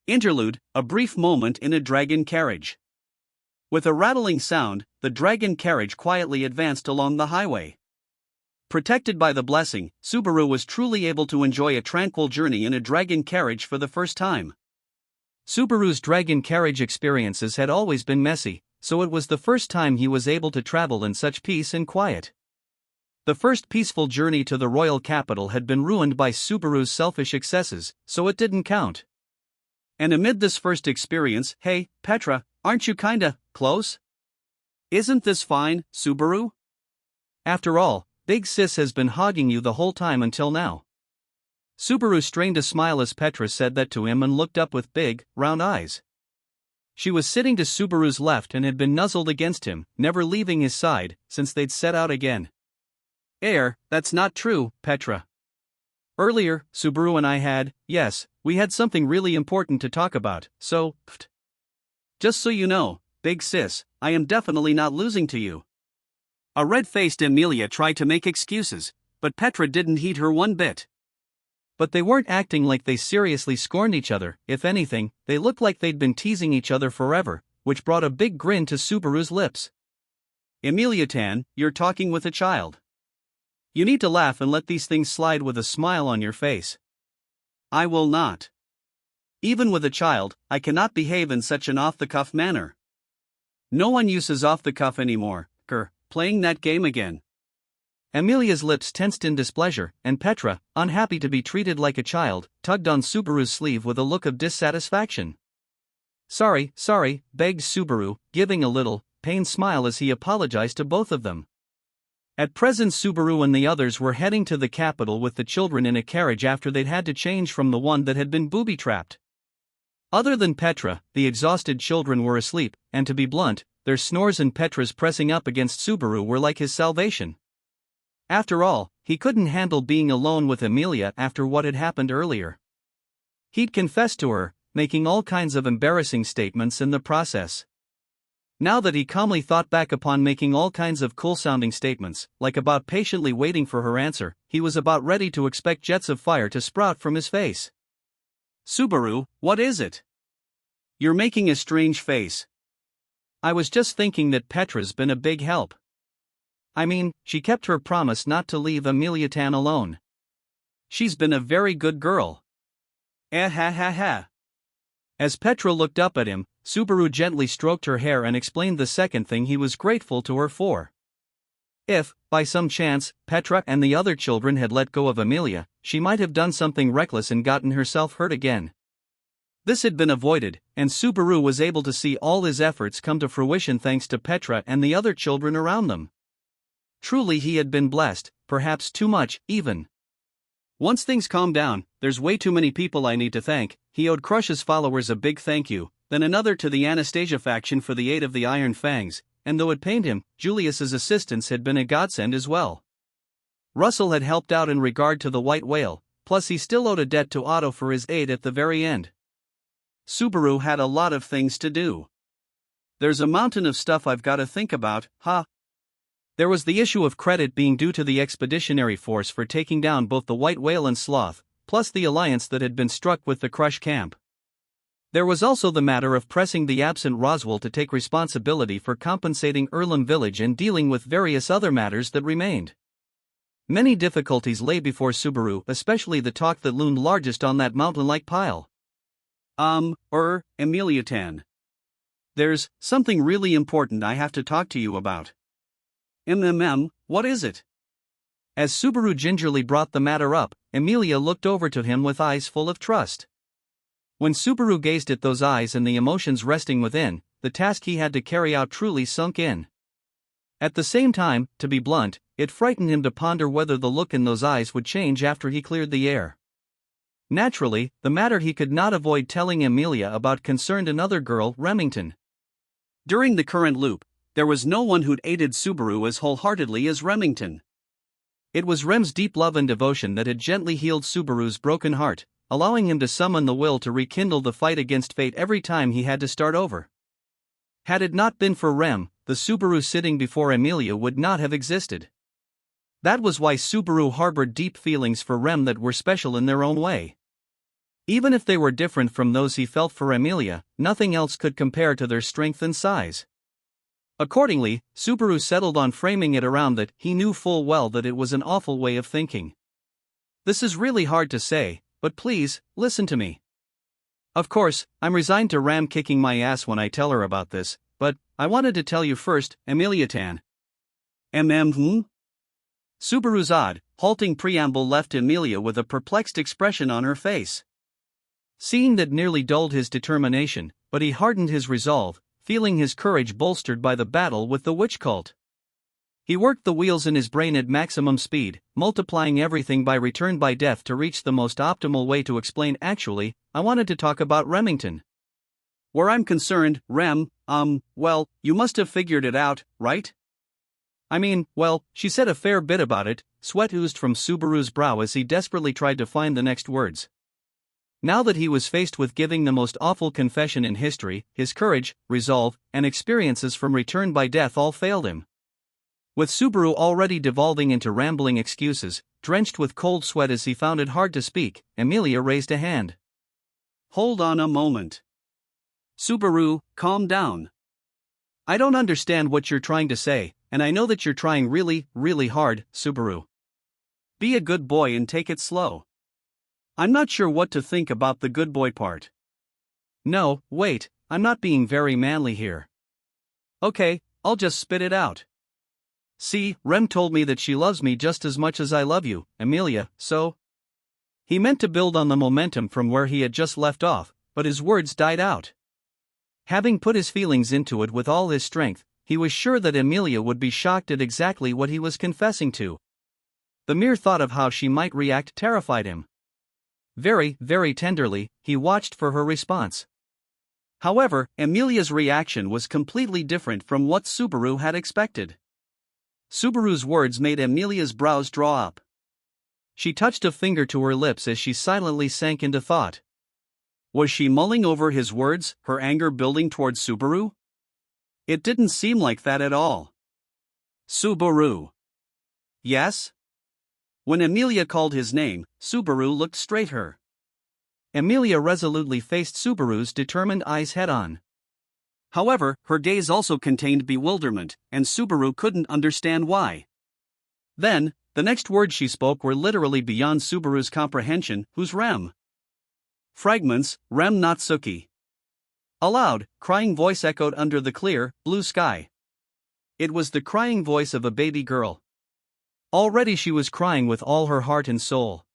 Interlude, a brief moment in a dragon carriage. With a rattling sound, the dragon carriage quietly advanced along the highway. Protected by the blessing, Subaru was truly able to enjoy a tranquil journey in a dragon carriage for the first time. Subaru's dragon carriage experiences had always been messy, so it was the first time he was able to travel in such peace and quiet. The first peaceful journey to the royal capital had been ruined by Subaru's selfish excesses, so it didn't count. And amid this first experience, hey, Petra, aren't you kinda close? Isn't this fine, Subaru? After all, Big Sis has been hogging you the whole time until now. Subaru strained a smile as Petra said that to him and looked up with big, round eyes. She was sitting to Subaru's left and had been nuzzled against him, never leaving his side, since they'd set out again. That's not true, Petra. Earlier, Subaru and I had, yes, we had something really important to talk about, so, Just so you know, Big Sis, I am definitely not losing to you. A red-faced Emilia tried to make excuses, but Petra didn't heed her one bit. But they weren't acting like they seriously scorned each other. If anything, they looked like they'd been teasing each other forever, which brought a big grin to Subaru's lips. Emilia-tan, you're talking with a child. You need to laugh and let these things slide with a smile on your face. I will not. Even with a child, I cannot behave in such an off-the-cuff manner. No one uses off-the-cuff anymore, playing that game again. Emilia's lips tensed in displeasure, and Petra, unhappy to be treated like a child, tugged on Subaru's sleeve with a look of dissatisfaction. Sorry, begged Subaru, giving a little, pained smile as he apologized to both of them. At present Subaru and the others were heading to the capital with the children in a carriage after they'd had to change from the one that had been booby-trapped. Other than Petra, the exhausted children were asleep, and to be blunt, their snores and Petra's pressing up against Subaru were like his salvation. After all, he couldn't handle being alone with Emilia after what had happened earlier. He'd confessed to her, making all kinds of embarrassing statements in the process. Now that he calmly thought back upon making all kinds of cool-sounding statements, like about patiently waiting for her answer, he was about ready to expect jets of fire to sprout from his face. Subaru, what is it? You're making a strange face. I was just thinking that Petra's been a big help. I mean, she kept her promise not to leave Emilia-tan alone. She's been a very good girl. Ha. As Petra looked up at him, Subaru gently stroked her hair and explained the second thing he was grateful to her for. If, by some chance, Petra and the other children had let go of Emilia, she might have done something reckless and gotten herself hurt again. This had been avoided, and Subaru was able to see all his efforts come to fruition thanks to Petra and the other children around them. Truly he had been blessed, perhaps too much, even. Once things calm down, there's way too many people I need to thank. He owed Crush's followers a big thank you, then another to the Anastasia faction for the aid of the Iron Fangs, and though it pained him, Julius's assistance had been a godsend as well. Russell had helped out in regard to the White Whale, plus he still owed a debt to Otto for his aid at the very end. Subaru had a lot of things to do. There's a mountain of stuff I've got to think about, There was the issue of credit being due to the expeditionary force for taking down both the White Whale and Sloth, plus the alliance that had been struck with the Crush camp. There was also the matter of pressing the absent Roswell to take responsibility for compensating Earlham Village and dealing with various other matters that remained. Many difficulties lay before Subaru, especially the talk that loomed largest on that mountain-like pile. Emilia-tan. There's something really important I have to talk to you about. What is it? As Subaru gingerly brought the matter up, Emilia looked over to him with eyes full of trust. When Subaru gazed at those eyes and the emotions resting within, the task he had to carry out truly sunk in. At the same time, to be blunt, it frightened him to ponder whether the look in those eyes would change after he cleared the air. Naturally, the matter he could not avoid telling Emilia about concerned another girl, Remington. During the current loop, there was no one who'd aided Subaru as wholeheartedly as Remington. It was Rem's deep love and devotion that had gently healed Subaru's broken heart, allowing him to summon the will to rekindle the fight against fate every time he had to start over. Had it not been for Rem, the Subaru sitting before Emilia would not have existed. That was why Subaru harbored deep feelings for Rem that were special in their own way. Even if they were different from those he felt for Emilia, nothing else could compare to their strength and size. Accordingly, Subaru settled on framing it around that he knew full well that it was an awful way of thinking. This is really hard to say, but please, listen to me. Of course, I'm resigned to Ram kicking my ass when I tell her about this, but I wanted to tell you first, Emilia-tan. Subaru's odd, halting preamble left Emilia with a perplexed expression on her face. Seeing that nearly dulled his determination, but he hardened his resolve, feeling his courage bolstered by the battle with the witch cult. He worked the wheels in his brain at maximum speed, multiplying everything by return by death to reach the most optimal way to explain. Actually, I wanted to talk about Remington. Where I'm concerned, Rem, well, you must have figured it out, right? I mean, well, she said a fair bit about it. Sweat oozed from Subaru's brow as he desperately tried to find the next words. Now that he was faced with giving the most awful confession in history, his courage, resolve, and experiences from return by death all failed him. With Subaru already devolving into rambling excuses, drenched with cold sweat as he found it hard to speak, Emilia raised a hand. Hold on a moment. Subaru, calm down. I don't understand what you're trying to say, and I know that you're trying really, really hard, Subaru. Be a good boy and take it slow. I'm not sure what to think about the good boy part. No, wait, I'm not being very manly here. Okay, I'll just spit it out. See, Rem told me that she loves me just as much as I love you, Emilia, so... He meant to build on the momentum from where he had just left off, but his words died out. Having put his feelings into it with all his strength, he was sure that Emilia would be shocked at exactly what he was confessing to. The mere thought of how she might react terrified him. Very, very tenderly, he watched for her response. However, Emilia's reaction was completely different from what Subaru had expected. Subaru's words made Emilia's brows draw up. She touched a finger to her lips as she silently sank into thought. Was she mulling over his words, her anger building towards Subaru? It didn't seem like that at all. Subaru. Yes? When Emilia called his name, Subaru looked straight her. Emilia resolutely faced Subaru's determined eyes head-on. However, her gaze also contained bewilderment, and Subaru couldn't understand why. Then, the next words she spoke were literally beyond Subaru's comprehension. Who's Rem? Fragments, Rem Natsuki. A loud, crying voice echoed under the clear, blue sky. It was the crying voice of a baby girl. Already she was crying with all her heart and soul.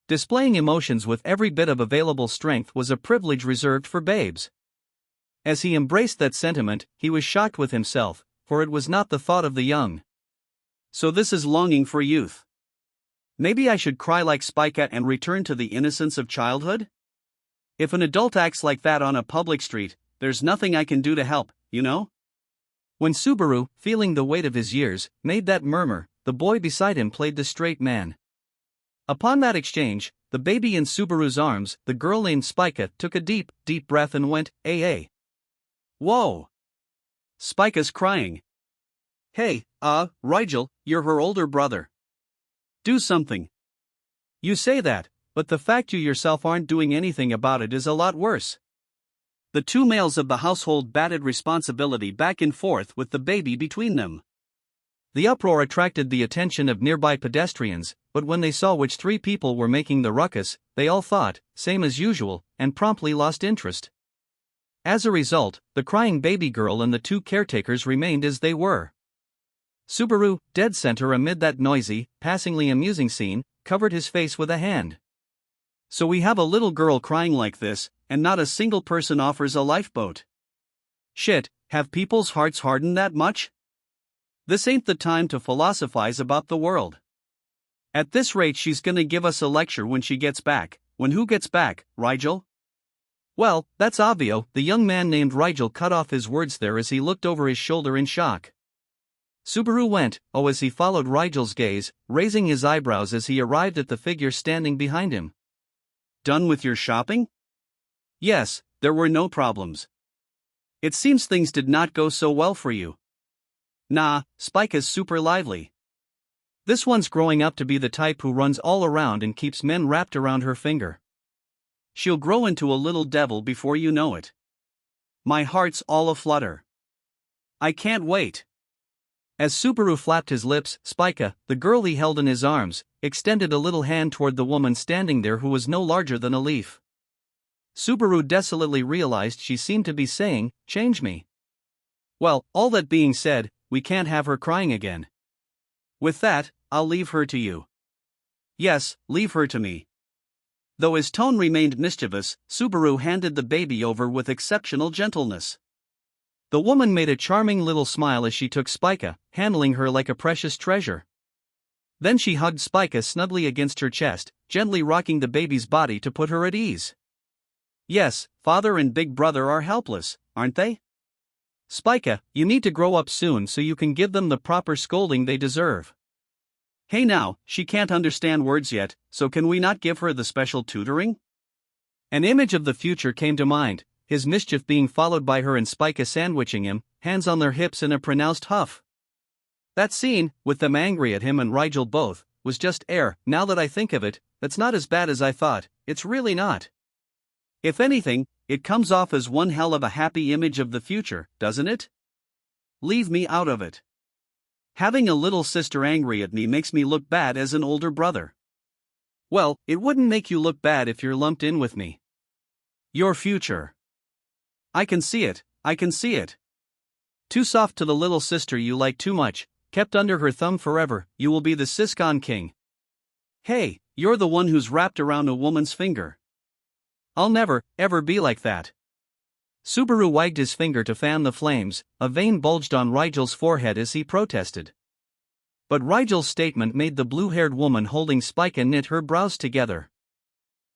Displaying emotions with every bit of available strength was a privilege reserved for babes. As he embraced that sentiment, he was shocked with himself, for it was not the thought of the young. So this is longing for youth. Maybe I should cry like Spica and return to the innocence of childhood? If an adult acts like that on a public street, there's nothing I can do to help, you know? When Subaru, feeling the weight of his years, made that murmur, the boy beside him played the straight man. Upon that exchange, the baby in Subaru's arms, the girl named Spica, took a deep, deep breath and went, "Ay. Whoa! Spica's crying. Hey, ReZero, you're her older brother. Do something." You say that, but the fact you yourself aren't doing anything about it is a lot worse. The two males of the household batted responsibility back and forth with the baby between them. The uproar attracted the attention of nearby pedestrians, but when they saw which three people were making the ruckus, they all thought, same as usual, and promptly lost interest. As a result, the crying baby girl and the two caretakers remained as they were. Subaru, dead center amid that noisy, passingly amusing scene, covered his face with a hand. So we have a little girl crying like this, and not a single person offers a lifeboat. Shit, have people's hearts hardened that much? This ain't the time to philosophize about the world. At this rate she's gonna give us a lecture when she gets back. When who gets back, ReZero? Well, that's obvio. The young man named ReZero cut off his words there as he looked over his shoulder in shock. Subaru went, oh, as he followed ReZero's gaze, raising his eyebrows as he arrived at the figure standing behind him. Done with your shopping? Yes, there were no problems. It seems things did not go so well for you. Nah, Spica's super lively. This one's growing up to be the type who runs all around and keeps men wrapped around her finger. she'll grow into a little devil before you know it. My heart's all aflutter. I can't wait. As Subaru flapped his lips, Spica, the girl he held in his arms, extended a little hand toward the woman standing there who was no larger than a leaf. Subaru desolately realized she seemed to be saying, "Change me." Well, all that being said, we can't have her crying again. With that, I'll leave her to you. Yes, leave her to me. Though his tone remained mischievous, Subaru handed the baby over with exceptional gentleness. The woman made a charming little smile as she took Spica, handling her like a precious treasure. Then she hugged Spica snugly against her chest, gently rocking the baby's body to put her at ease. Yes, father and big brother are helpless, aren't they? Spica, you need to grow up soon so you can give them the proper scolding they deserve. Hey now, she can't understand words yet, so can we not give her the special tutoring? An image of the future came to mind, his mischief being followed by her and Spica sandwiching him, hands on their hips in a pronounced huff. That scene, with them angry at him and Rigel both, was just air. Now that I think of it, that's not as bad as I thought, it's really not. If anything, it comes off as one hell of a happy image of the future, doesn't it? Leave me out of it. Having a little sister angry at me makes me look bad as an older brother. Well, it wouldn't make you look bad if you're lumped in with me. Your future. I can see it, I can see it. Too soft to the little sister you like too much, kept under her thumb forever, you will be the Siscon king. Hey, you're the one who's wrapped around a woman's finger. I'll never, ever be like that. Subaru wagged his finger to fan the flames, a vein bulged on Rigel's forehead as he protested. But Rigel's statement made the blue-haired woman holding Spica knit her brows together.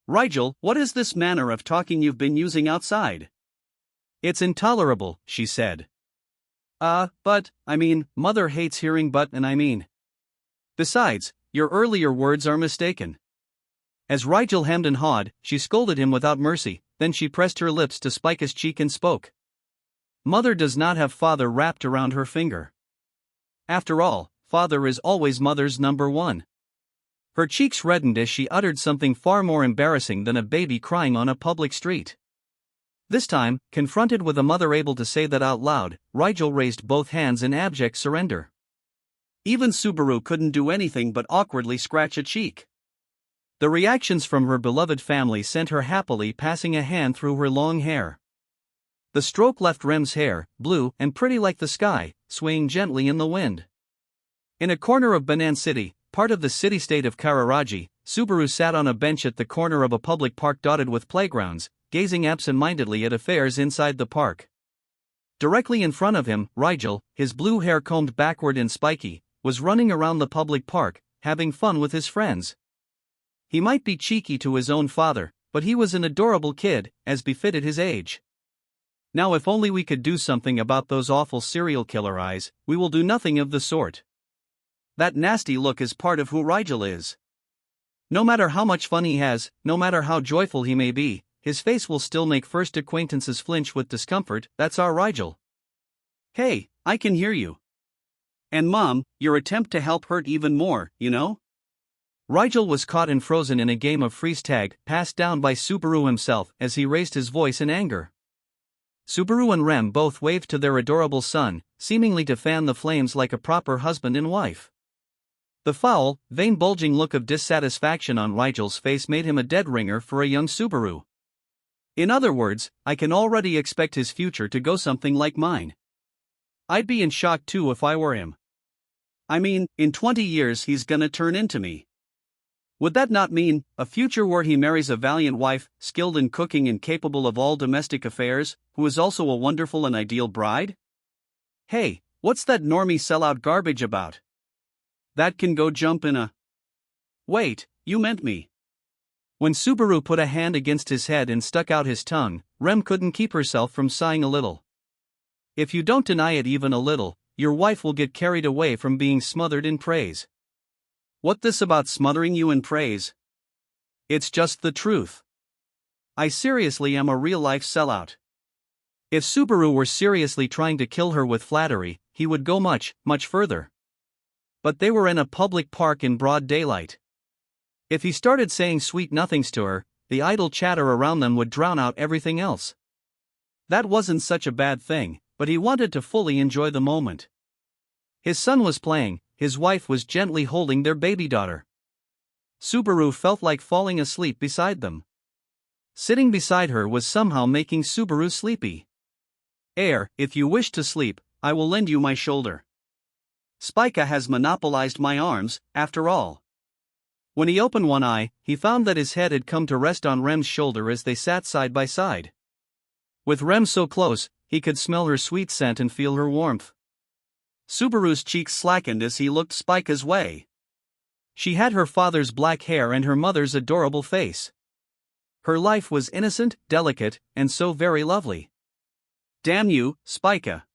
Rigel, what is this manner of talking you've been using outside? It's intolerable, she said. But, mother hates hearing but and I mean. Besides, your earlier words are mistaken. As Rigel hemmed and hawed, she scolded him without mercy, then she pressed her lips to Spica's cheek and spoke. Mother does not have father wrapped around her finger. After all, father is always mother's number one. Her cheeks reddened as she uttered something far more embarrassing than a baby crying on a public street. This time, confronted with a mother able to say that out loud, Rigel raised both hands in abject surrender. Even Subaru couldn't do anything but awkwardly scratch a cheek. The reactions from her beloved family sent her happily passing a hand through her long hair. The stroke left Rem's hair, blue and pretty like the sky, swaying gently in the wind. In a corner of Banan City, part of the city-state of Kararaji, Subaru sat on a bench at the corner of a public park dotted with playgrounds, gazing absent-mindedly at affairs inside the park. Directly in front of him, Rigel, his blue hair combed backward and spiky, was running around the public park, having fun with his friends. He might be cheeky to his own father, but he was an adorable kid, as befitted his age. Now if only we could do something about those awful serial killer eyes, we will do nothing of the sort. That nasty look is part of who Rigel is. No matter how much fun he has, no matter how joyful he may be, his face will still make first acquaintances flinch with discomfort. That's our Rigel. Hey, I can hear you. And Mom, your attempt to help hurt even more, you know? Rigel was caught and frozen in a game of freeze tag, passed down by Subaru himself as he raised his voice in anger. Subaru and Rem both waved to their adorable son, seemingly to fan the flames like a proper husband and wife. The foul, vein-bulging look of dissatisfaction on Rigel's face made him a dead ringer for a young Subaru. In other words, I can already expect his future to go something like mine. I'd be in shock too if I were him. In 20 years he's gonna turn into me. Would that not mean a future where he marries a valiant wife, skilled in cooking and capable of all domestic affairs, who is also a wonderful and ideal bride? Hey, what's that normie sellout garbage about? That can go jump in a... Wait, you meant me. When Subaru put a hand against his head and stuck out his tongue, Rem couldn't keep herself from sighing a little. If you don't deny it even a little, your wife will get carried away from being smothered in praise. What this about smothering you in praise? It's just the truth. I seriously am a real-life sellout. If Subaru were seriously trying to kill her with flattery, he would go much, much further. But they were in a public park in broad daylight. If he started saying sweet nothings to her, the idle chatter around them would drown out everything else. That wasn't such a bad thing, but he wanted to fully enjoy the moment. His son was playing, his wife was gently holding their baby daughter. Subaru felt like falling asleep beside them. Sitting beside her was somehow making Subaru sleepy. If you wish to sleep, I will lend you my shoulder. Spica has monopolized my arms, after all. When he opened one eye, he found that his head had come to rest on Rem's shoulder as they sat side by side. With Rem so close, he could smell her sweet scent and feel her warmth. Subaru's cheeks slackened as he looked Spica's way. She had her father's black hair and her mother's adorable face. Her life was innocent, delicate, and so very lovely. Damn you, Spica.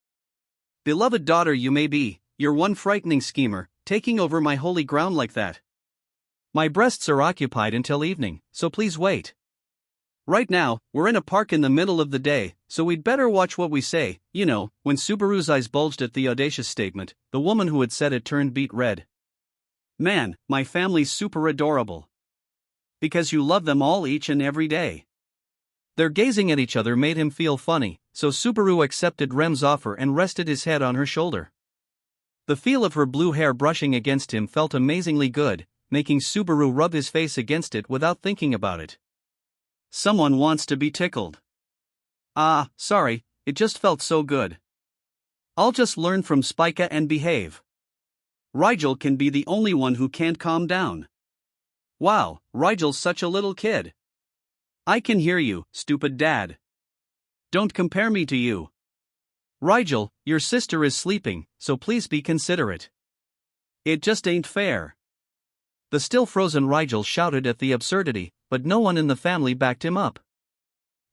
Beloved daughter you may be, you're one frightening schemer, taking over my holy ground like that. My breasts are occupied until evening, so please wait. Right now, we're in a park in the middle of the day, so we'd better watch what we say, you know. When Subaru's eyes bulged at the audacious statement, the woman who had said it turned beet red. Man, my family's super adorable. Because you love them all each and every day. Their gazing at each other made him feel funny, so Subaru accepted Rem's offer and rested his head on her shoulder. The feel of her blue hair brushing against him felt amazingly good, making Subaru rub his face against it without thinking about it. Someone wants to be tickled. Sorry, it just felt so good. I'll just learn from Spica and behave. Rigel can be the only one who can't calm down. Wow, Rigel's such a little kid. I can hear you, stupid dad. Don't compare me to you. Rigel, your sister is sleeping, so please be considerate. It just ain't fair. The still frozen Rigel shouted at the absurdity, but no one in the family backed him up.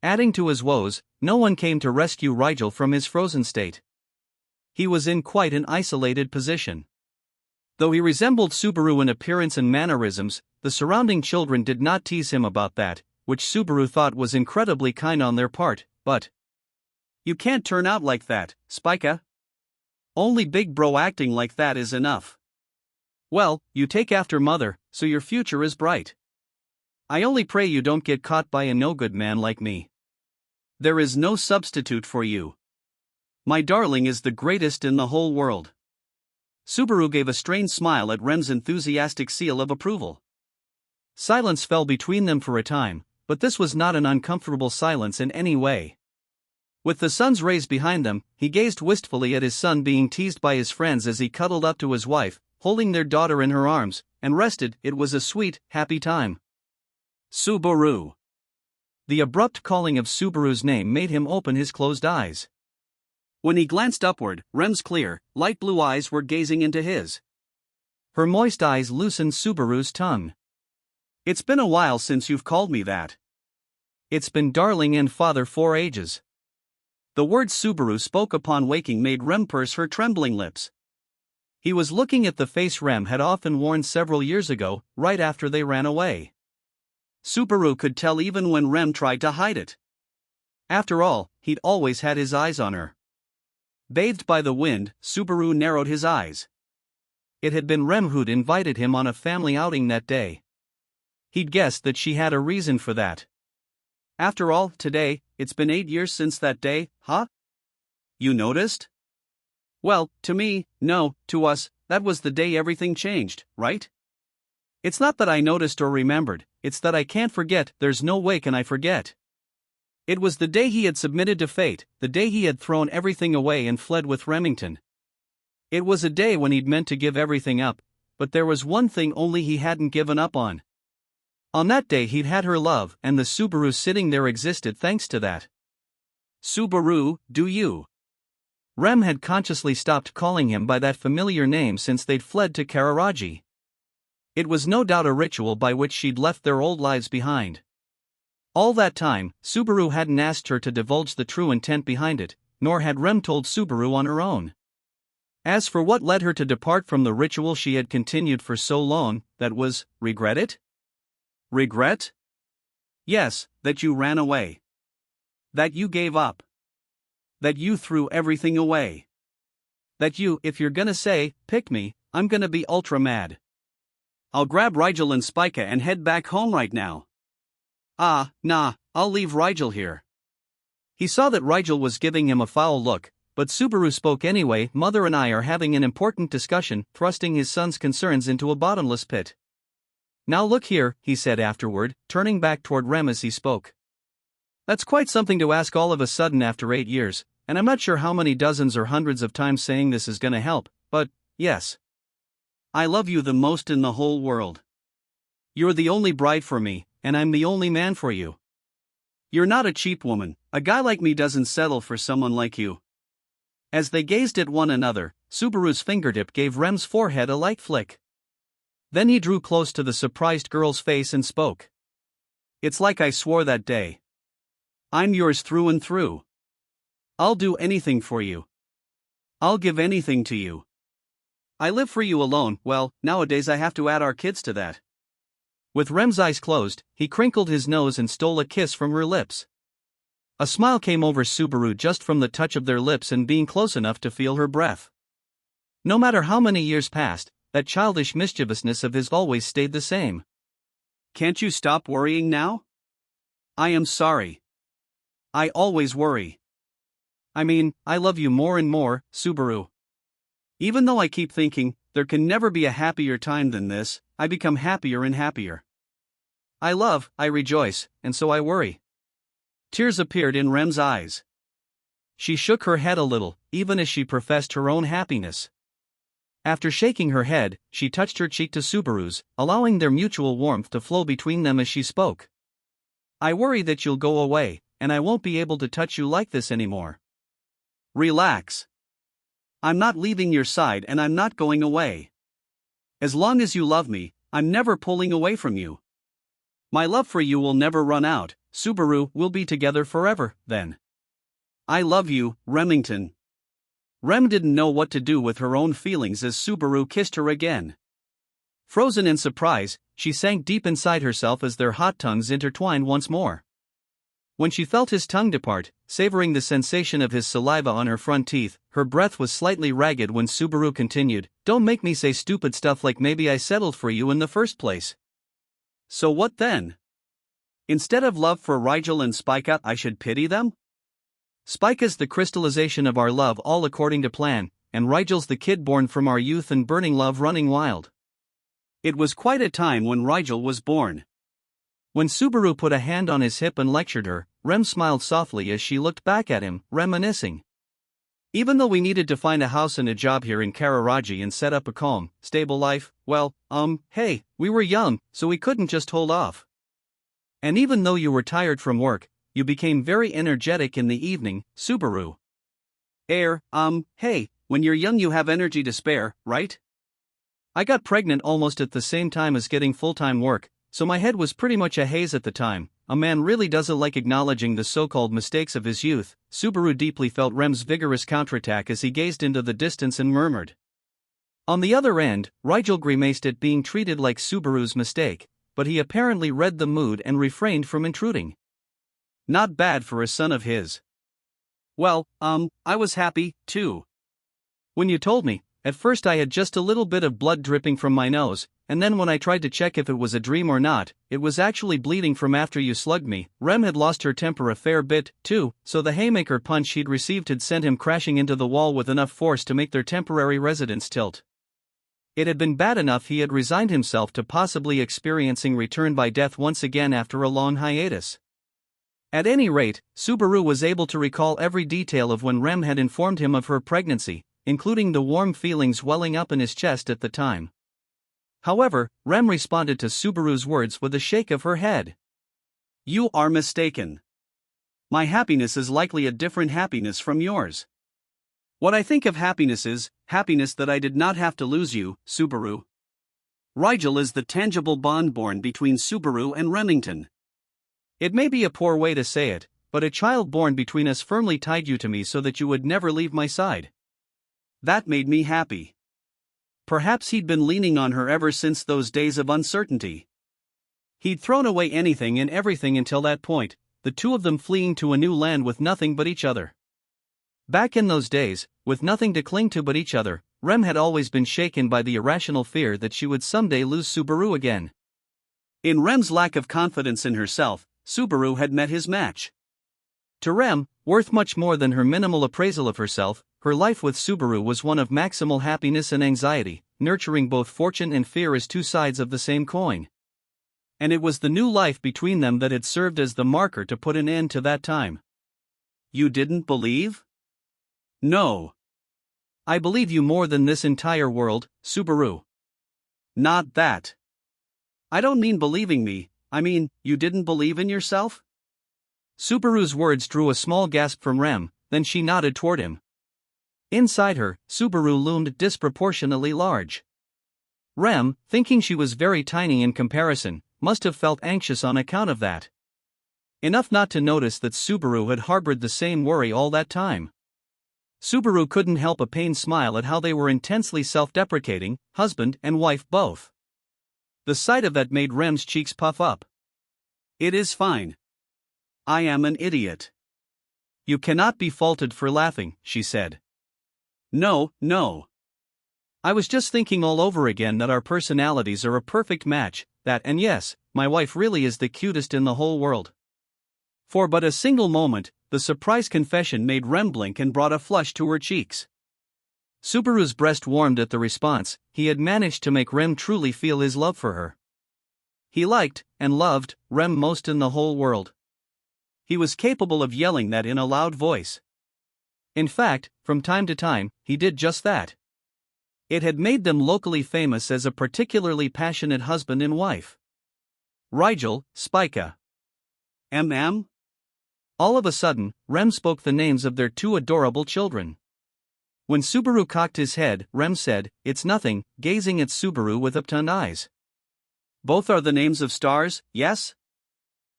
Adding to his woes, no one came to rescue Rigel from his frozen state. He was in quite an isolated position. Though he resembled Subaru in appearance and mannerisms, the surrounding children did not tease him about that, which Subaru thought was incredibly kind on their part, but you can't turn out like that, Spica. Only big bro acting like that is enough. Well, you take after mother, so your future is bright. I only pray you don't get caught by a no-good man like me. There is no substitute for you. My darling is the greatest in the whole world. Subaru gave a strained smile at Rem's enthusiastic seal of approval. Silence fell between them for a time, but this was not an uncomfortable silence in any way. With the sun's rays behind them, he gazed wistfully at his son being teased by his friends as he cuddled up to his wife, holding their daughter in her arms, and rested. It was a sweet, happy time. Subaru. The abrupt calling of Subaru's name made him open his closed eyes. When he glanced upward, Rem's clear, light blue eyes were gazing into his. Her moist eyes loosened Subaru's tongue. It's been a while since you've called me that. It's been darling and father for ages. The words Subaru spoke upon waking made Rem purse her trembling lips. He was looking at the face Rem had often worn several years ago, right after they ran away. Subaru could tell even when Rem tried to hide it. After all, he'd always had his eyes on her. Bathed by the wind, Subaru narrowed his eyes. It had been Rem who'd invited him on a family outing that day. He'd guessed that she had a reason for that. After all, today, it's been 8 years since that day, huh? You noticed? Well, to me, no, to us, that was the day everything changed, right? It's not that I noticed or remembered, it's that I can't forget. There's no way can I forget. It was the day he had submitted to fate, the day he had thrown everything away and fled with Remington. It was a day when he'd meant to give everything up, but there was one thing only he hadn't given up on. On that day he'd had her love, and the Subaru sitting there existed thanks to that. Subaru, do you? Rem had consciously stopped calling him by that familiar name since they'd fled to Kararaji. It was no doubt a ritual by which she'd left their old lives behind. All that time, Subaru hadn't asked her to divulge the true intent behind it, nor had Rem told Subaru on her own. As for what led her to depart from the ritual she had continued for so long, that was, regret it? Regret? Yes, that you ran away. That you gave up. That you threw everything away. That you, if you're gonna say, pick me, I'm gonna be ultra mad. I'll grab Rigel and Spica and head back home right now. Nah, I'll leave Rigel here. He saw that Rigel was giving him a foul look, but Subaru spoke anyway. Mother and I are having an important discussion, thrusting his son's concerns into a bottomless pit. Now look here, he said afterward, turning back toward Rem as he spoke. That's quite something to ask all of a sudden after 8 years, and I'm not sure how many dozens or hundreds of times saying this is gonna help, but, yes. I love you the most in the whole world. You're the only bride for me, and I'm the only man for you. You're not a cheap woman, a guy like me doesn't settle for someone like you. As they gazed at one another, Subaru's fingertip gave Rem's forehead a light flick. Then he drew close to the surprised girl's face and spoke. It's like I swore that day. I'm yours through and through. I'll do anything for you. I'll give anything to you. I live for you alone. Well, nowadays I have to add our kids to that. With Rem's eyes closed, he crinkled his nose and stole a kiss from her lips. A smile came over Subaru just from the touch of their lips and being close enough to feel her breath. No matter how many years passed, that childish mischievousness of his always stayed the same. Can't you stop worrying now? I am sorry. I always worry. I mean, I love you more and more, Subaru. Even though I keep thinking, there can never be a happier time than this, I become happier and happier. I love, I rejoice, and so I worry. Tears appeared in Rem's eyes. She shook her head a little, even as she professed her own happiness. After shaking her head, she touched her cheek to Subaru's, allowing their mutual warmth to flow between them as she spoke. I worry that you'll go away, and I won't be able to touch you like this anymore. Relax. I'm not leaving your side and I'm not going away. As long as you love me, I'm never pulling away from you. My love for you will never run out, Subaru. We'll be together forever, then. I love you, Remington. Rem didn't know what to do with her own feelings as Subaru kissed her again. Frozen in surprise, she sank deep inside herself as their hot tongues intertwined once more. When she felt his tongue depart, savoring the sensation of his saliva on her front teeth, her breath was slightly ragged when Subaru continued, Don't make me say stupid stuff like maybe I settled for you in the first place. So what then? Instead of love for Rigel and Spica, I should pity them? Spica's the crystallization of our love all according to plan, and Rigel's the kid born from our youth and burning love running wild. It was quite a time when Rigel was born. When Subaru put a hand on his hip and lectured her, Rem smiled softly as she looked back at him, reminiscing. Even though we needed to find a house and a job here in Kararaji and set up a calm, stable life, well, hey, we were young, so we couldn't just hold off. And even though you were tired from work, you became very energetic in the evening, Subaru. Hey, when you're young you have energy to spare, right? I got pregnant almost at the same time as getting full-time work, so my head was pretty much a haze at the time. A man really doesn't like acknowledging the so-called mistakes of his youth. Subaru deeply felt Rem's vigorous counterattack as he gazed into the distance and murmured. On the other end, Rigel grimaced at being treated like Subaru's mistake, but he apparently read the mood and refrained from intruding. Not bad for a son of his. Well, I was happy, too. When you told me, at first I had just a little bit of blood dripping from my nose, and then when I tried to check if it was a dream or not, it was actually bleeding from after you slugged me. Rem had lost her temper a fair bit, too, so the haymaker punch he'd received had sent him crashing into the wall with enough force to make their temporary residence tilt. It had been bad enough he had resigned himself to possibly experiencing return by death once again after a long hiatus. At any rate, Subaru was able to recall every detail of when Rem had informed him of her pregnancy, including the warm feelings welling up in his chest at the time. However, Rem responded to Subaru's words with a shake of her head. You are mistaken. My happiness is likely a different happiness from yours. What I think of happiness is happiness that I did not have to lose you, Subaru. Rigel is the tangible bond born between Subaru and Remington. It may be a poor way to say it, but a child born between us firmly tied you to me so that you would never leave my side. That made me happy. Perhaps he'd been leaning on her ever since those days of uncertainty. He'd thrown away anything and everything until that point, the two of them fleeing to a new land with nothing but each other. Back in those days, with nothing to cling to but each other, Rem had always been shaken by the irrational fear that she would someday lose Subaru again. In Rem's lack of confidence in herself, Subaru had met his match. To Rem, worth much more than her minimal appraisal of herself, her life with Subaru was one of maximal happiness and anxiety, nurturing both fortune and fear as two sides of the same coin. And it was the new life between them that had served as the marker to put an end to that time. You didn't believe? No. I believe you more than this entire world, Subaru. Not that. I don't mean believing me, I mean, you didn't believe in yourself? Subaru's words drew a small gasp from Rem, then she nodded toward him. Inside her, Subaru loomed disproportionately large. Rem, thinking she was very tiny in comparison, must have felt anxious on account of that. Enough not to notice that Subaru had harbored the same worry all that time. Subaru couldn't help a pained smile at how they were intensely self-deprecating, husband and wife both. The sight of that made Rem's cheeks puff up. It is fine. I am an idiot. You cannot be faulted for laughing, she said. No. I was just thinking all over again that our personalities are a perfect match, that and yes, my wife really is the cutest in the whole world. For but a single moment, the surprise confession made Rem blink and brought a flush to her cheeks. Subaru's breast warmed at the response. He had managed to make Rem truly feel his love for her. He liked, and loved, Rem most in the whole world. He was capable of yelling that in a loud voice. In fact, from time to time, he did just that. It had made them locally famous as a particularly passionate husband and wife. Rigel, Spica. MM? All of a sudden, Rem spoke the names of their two adorable children. When Subaru cocked his head, Rem said, "It's nothing," gazing at Subaru with upturned eyes. Both are the names of stars, yes?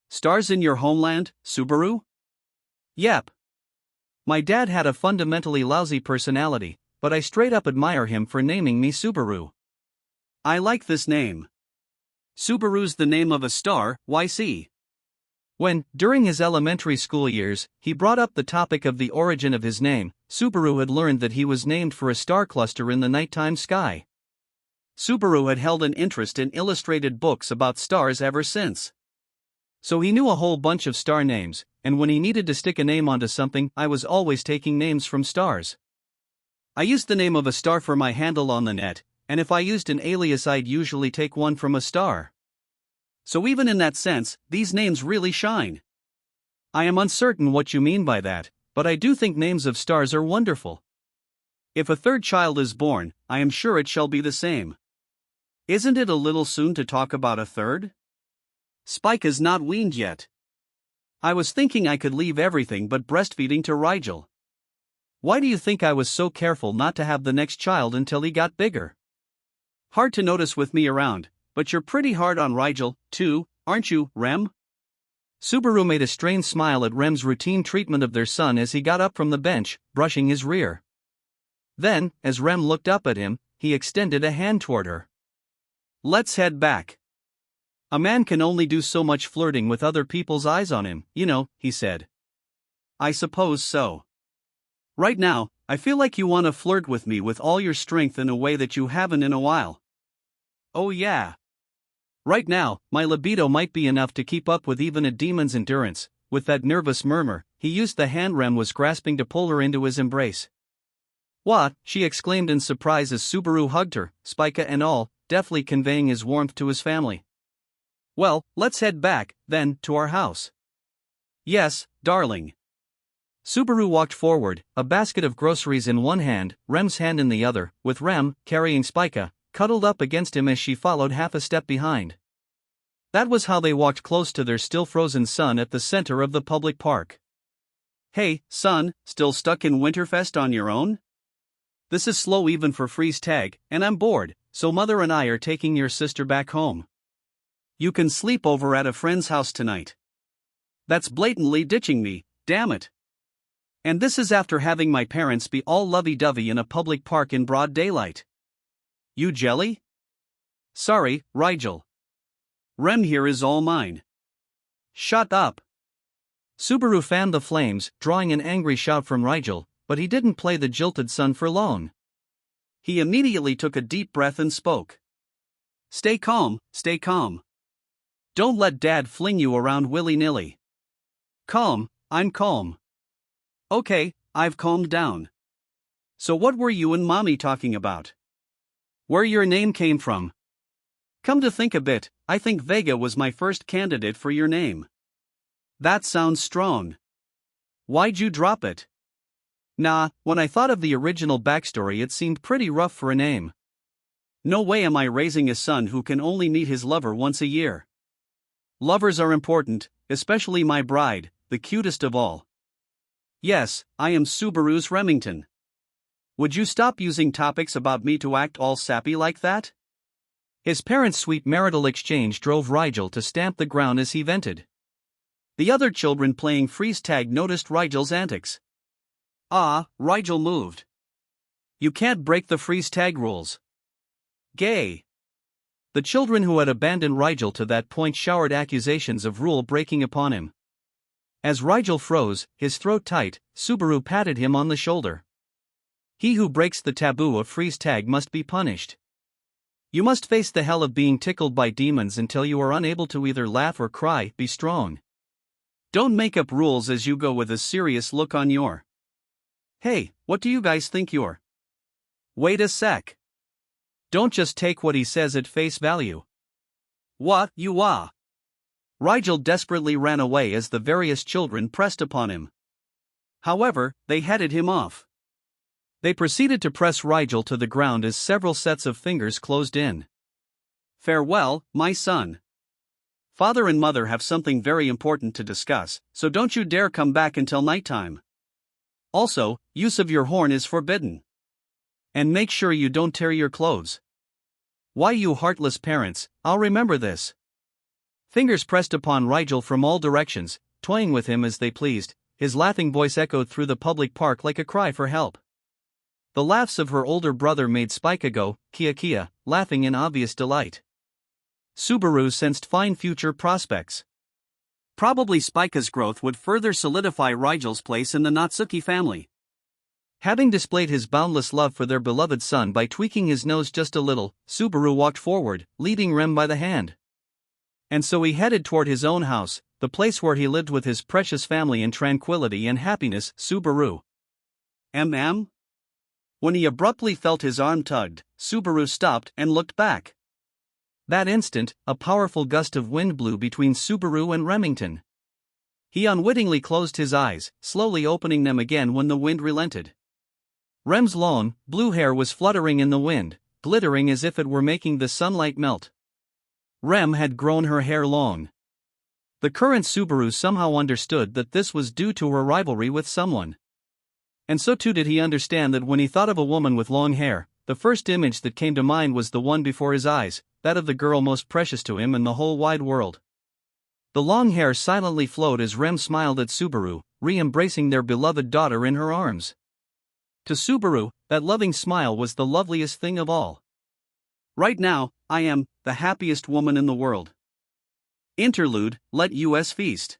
Stars in your homeland, Subaru? Yep. My dad had a fundamentally lousy personality, but I straight up admire him for naming me Subaru. I like this name. Subaru's the name of a star, YC. When, during his elementary school years, he brought up the topic of the origin of his name, Subaru had learned that he was named for a star cluster in the nighttime sky. Subaru had held an interest in illustrated books about stars ever since. So he knew a whole bunch of star names, and when he needed to stick a name onto something, I was always taking names from stars. I used the name of a star for my handle on the net, and if I used an alias I'd usually take one from a star. So even in that sense, these names really shine. I am uncertain what you mean by that, but I do think names of stars are wonderful. If a third child is born, I am sure it shall be the same. Isn't it a little soon to talk about a third? Spike is not weaned yet. I was thinking I could leave everything but breastfeeding to Rigel. Why do you think I was so careful not to have the next child until he got bigger? Hard to notice with me around, but you're pretty hard on Rigel, too, aren't you, Rem? Subaru made a strained smile at Rem's routine treatment of their son as he got up from the bench, brushing his rear. Then, as Rem looked up at him, he extended a hand toward her. Let's head back. A man can only do so much flirting with other people's eyes on him, you know, he said. I suppose so. Right now, I feel like you want to flirt with me with all your strength in a way that you haven't in a while. Oh yeah. Right now, my libido might be enough to keep up with even a demon's endurance. With that nervous murmur, he used the hand Rem was grasping to pull her into his embrace. What? She exclaimed in surprise as Subaru hugged her, Spica and all, deftly conveying his warmth to his family. Well, let's head back, then, to our house. Yes, darling. Subaru walked forward, a basket of groceries in one hand, Rem's hand in the other, with Rem, carrying Spica, cuddled up against him as she followed half a step behind. That was how they walked close to their still-frozen son at the center of the public park. Hey, son, still stuck in Winterfest on your own? This is slow even for freeze tag, and I'm bored, so Mother and I are taking your sister back home. You can sleep over at a friend's house tonight. That's blatantly ditching me, damn it. And this is after having my parents be all lovey-dovey in a public park in broad daylight. You jelly? Sorry, Rigel. Rem here is all mine. Shut up. Subaru fanned the flames, drawing an angry shout from Rigel, but he didn't play the jilted son for long. He immediately took a deep breath and spoke. Stay calm, stay calm. Don't let Dad fling you around willy-nilly. Calm, I'm calm. Okay, I've calmed down. So what were you and Mommy talking about? Where your name came from? Come to think a bit, I think Vega was my first candidate for your name. That sounds strong. Why'd you drop it? Nah, when I thought of the original backstory it seemed pretty rough for a name. No way am I raising a son who can only meet his lover once a year. Lovers are important, especially my bride, the cutest of all. Yes, I am Subaru's Remington. Would you stop using topics about me to act all sappy like that? His parents' sweet marital exchange drove Rigel to stamp the ground as he vented. The other children playing freeze tag noticed Rigel's antics. Rigel moved. You can't break the freeze tag rules. Gay. The children who had abandoned Rigel to that point showered accusations of rule breaking upon him. As Rigel froze, his throat tight, Subaru patted him on the shoulder. He who breaks the taboo of freeze tag must be punished. You must face the hell of being tickled by demons until you are unable to either laugh or cry. Be strong. Don't make up rules as you go with a serious look on your. Hey, what do you guys think you're? Wait a sec. Don't just take what he says at face value. What, you are? Rigel desperately ran away as the various children pressed upon him. However, they headed him off. They proceeded to press Rigel to the ground as several sets of fingers closed in. Farewell, my son. Father and mother have something very important to discuss, so don't you dare come back until nighttime. Also, use of your horn is forbidden. And make sure you don't tear your clothes. Why, you heartless parents, I'll remember this. Fingers pressed upon Rigel from all directions, toying with him as they pleased, his laughing voice echoed through the public park like a cry for help. The laughs of her older brother made Spica go, kia kia, laughing in obvious delight. Subaru sensed fine future prospects. Probably Spica's growth would further solidify Rigel's place in the Natsuki family. Having displayed his boundless love for their beloved son by tweaking his nose just a little, Subaru walked forward, leading Rem by the hand. And so he headed toward his own house, the place where he lived with his precious family in tranquility and happiness. Subaru. When he abruptly felt his arm tugged, Subaru stopped and looked back. That instant, a powerful gust of wind blew between Subaru and Remington. He unwittingly closed his eyes, slowly opening them again when the wind relented. Rem's long, blue hair was fluttering in the wind, glittering as if it were making the sunlight melt. Rem had grown her hair long. The current Subaru somehow understood that this was due to her rivalry with someone. And so too did he understand that when he thought of a woman with long hair, the first image that came to mind was the one before his eyes, that of the girl most precious to him in the whole wide world. The long hair silently flowed as Rem smiled at Subaru, re-embracing their beloved daughter in her arms. To Subaru, that loving smile was the loveliest thing of all. Right now, I am the happiest woman in the world. Interlude, let us feast.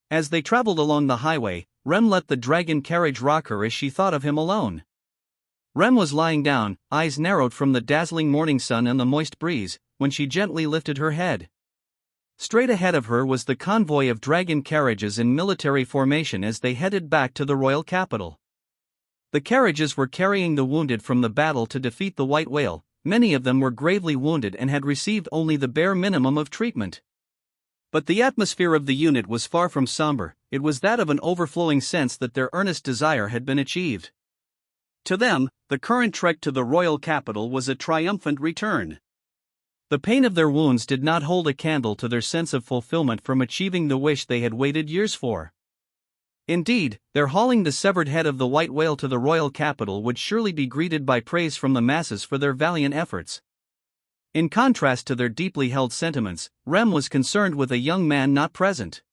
As they traveled along the highway, Rem let the dragon carriage rock her as she thought of him alone. Rem was lying down, eyes narrowed from the dazzling morning sun and the moist breeze, when she gently lifted her head. Straight ahead of her was the convoy of dragon carriages in military formation as they headed back to the royal capital. The carriages were carrying the wounded from the battle to defeat the white whale. Many of them were gravely wounded and had received only the bare minimum of treatment. But the atmosphere of the unit was far from somber, it was that of an overflowing sense that their earnest desire had been achieved. To them, the current trek to the royal capital was a triumphant return. The pain of their wounds did not hold a candle to their sense of fulfillment from achieving the wish they had waited years for. Indeed, their hauling the severed head of the white whale to the royal capital would surely be greeted by praise from the masses for their valiant efforts. In contrast to their deeply held sentiments, Rem was concerned with a young man not present.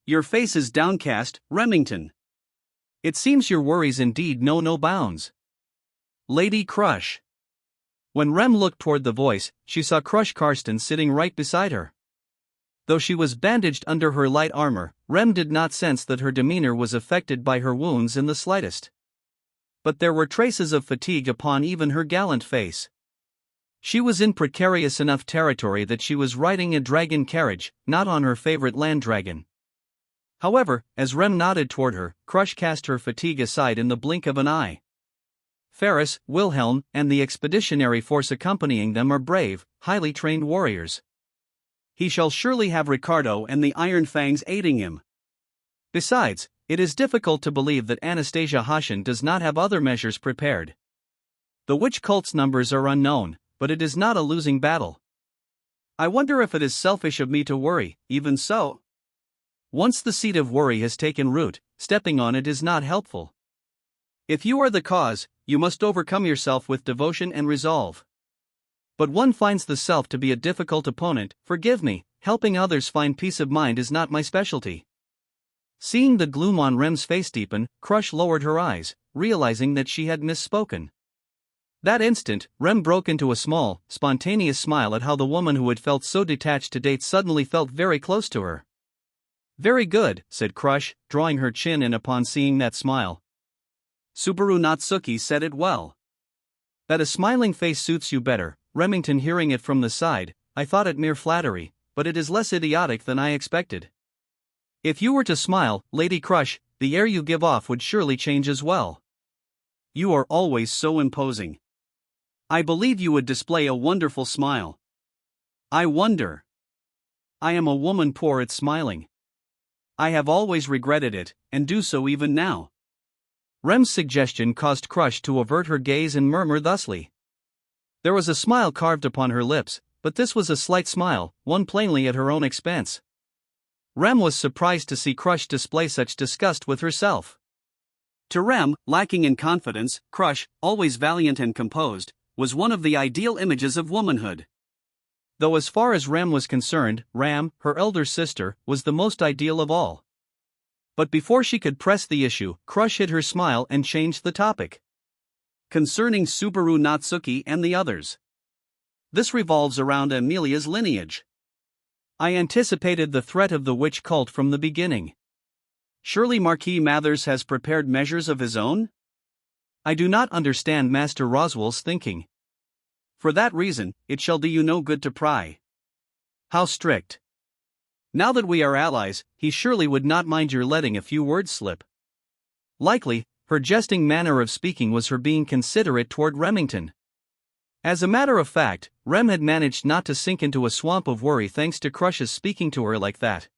Your face is downcast, Remington. It seems your worries indeed know no bounds. Lady Crush. When Rem looked toward the voice, she saw Crush Karsten sitting right beside her. Though she was bandaged under her light armor, Rem did not sense that her demeanor was affected by her wounds in the slightest. But there were traces of fatigue upon even her gallant face. She was in precarious enough territory that she was riding a dragon carriage, not on her favorite land dragon. However, as Rem nodded toward her, Crush cast her fatigue aside in the blink of an eye. Ferris, Wilhelm, and the expeditionary force accompanying them are brave, highly trained warriors. He shall surely have Ricardo and the Iron Fangs aiding him. Besides, it is difficult to believe that Anastasia Hashin does not have other measures prepared. The witch cult's numbers are unknown, but it is not a losing battle. I wonder if it is selfish of me to worry. Even so, once the seed of worry has taken root, stepping on it is not helpful. If you are the cause, you must overcome yourself with devotion and resolve. But one finds the self to be a difficult opponent. Forgive me, helping others find peace of mind is not my specialty. Seeing the gloom on Rem's face deepen, Crush lowered her eyes, realizing that she had misspoken. That instant, Rem broke into a small, spontaneous smile at how the woman who had felt so detached to date suddenly felt very close to her. Very good, said Crush, drawing her chin in upon seeing that smile. Subaru Natsuki said it well. That a smiling face suits you better, Remington hearing it from the side. I thought it mere flattery, but it is less idiotic than I expected. If you were to smile, Lady Crush, the air you give off would surely change as well. You are always so imposing. I believe you would display a wonderful smile. I wonder. I am a woman poor at smiling. I have always regretted it, and do so even now. Rem's suggestion caused Crush to avert her gaze and murmur thusly. There was a smile carved upon her lips, but this was a slight smile, one plainly at her own expense. Rem was surprised to see Crush display such disgust with herself. To Rem, lacking in confidence, Crush, always valiant and composed, was one of the ideal images of womanhood. Though as far as Rem was concerned, Ram, her elder sister, was the most ideal of all. But before she could press the issue, Crush hid her smile and changed the topic. Concerning Subaru Natsuki and the others. This revolves around Amelia's lineage. I anticipated the threat of the witch cult from the beginning. Surely Marquis Mathers has prepared measures of his own? I do not understand Master Roswell's thinking. For that reason, it shall do you no good to pry. How strict. Now that we are allies, he surely would not mind your letting a few words slip. Likely, her jesting manner of speaking was her being considerate toward Remington. As a matter of fact, Rem had managed not to sink into a swamp of worry thanks to Crush's speaking to her like that.